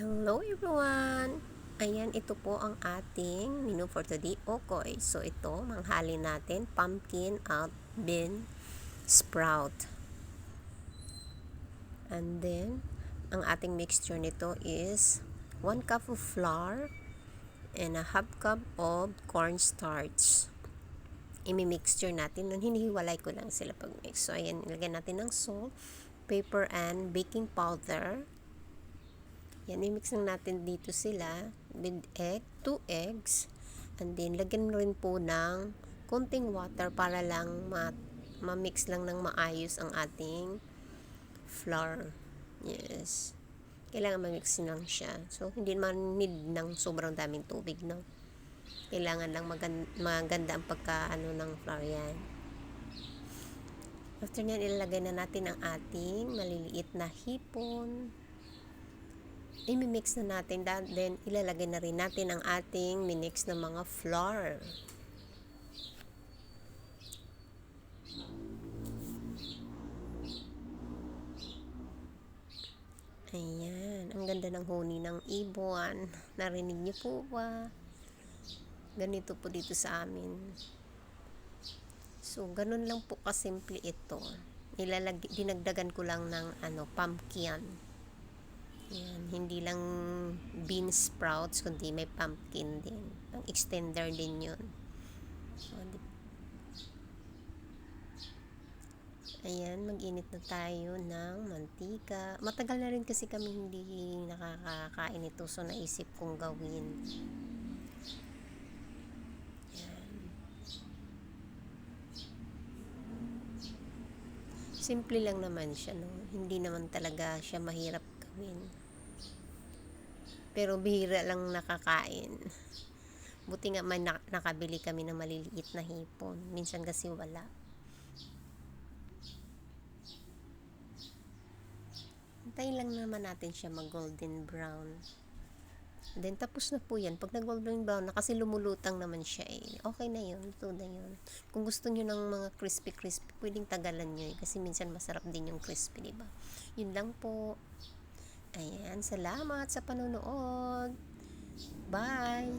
Hello everyone! Ayan, ito po ang ating menu for today, okoy. So ito, manghali natin pumpkin at bean sprout. And then, ang ating mixture nito is 1 cup of flour and a half cup of cornstarch. Imi-mixture natin. Hinihiwalay ko lang sila pag mix. So ayan, ilagyan natin ng salt, pepper, and baking powder. Yan, i-mix lang natin dito sila with 2 eggs. And then, lagyan rin po ng konting water para lang ma-mix lang ng maayos ang ating flour. Yes. Kailangan ma-mix lang siya. So, hindi naman need ng sobrang daming tubig, no? Kailangan lang maganda ang pagka-ano ng flour yan. After nyan, ilalagay na natin ang ating maliliit na hipon. I-mix na natin, then ilalagay na rin natin ang ating minix na mga flour. Ayan, ang ganda ng huni ng ibon. Narinig niyo po ba? Ganito po dito sa amin. So, ganun lang po kasimple ito. Dinagdagan ko lang ng pumpkin. Yan, hindi lang bean sprouts, kundi may pumpkin din. Ang extender din yun. So, ayan, mag-init na tayo ng mantika. Matagal na rin kasi kami hindi nakakakain ito, so naisip kong gawin. Ayan. Simple lang naman siya, no? Hindi naman talaga siya mahirap gawin. Pero bihira lang nakakain. Buti nga may nakabili kami ng maliliit na hipon. Minsan kasi wala. Hintayin lang naman natin siya mag golden brown. Then tapos na po yan. Pag nag golden brown na, kasi lumulutang naman siya eh. Okay na yun. Ito na yun. Kung gusto nyo ng mga crispy, pwedeng tagalan nyo eh. Kasi minsan masarap din yung crispy, diba? Yun lang po. Ayan, salamat sa panonood. Bye!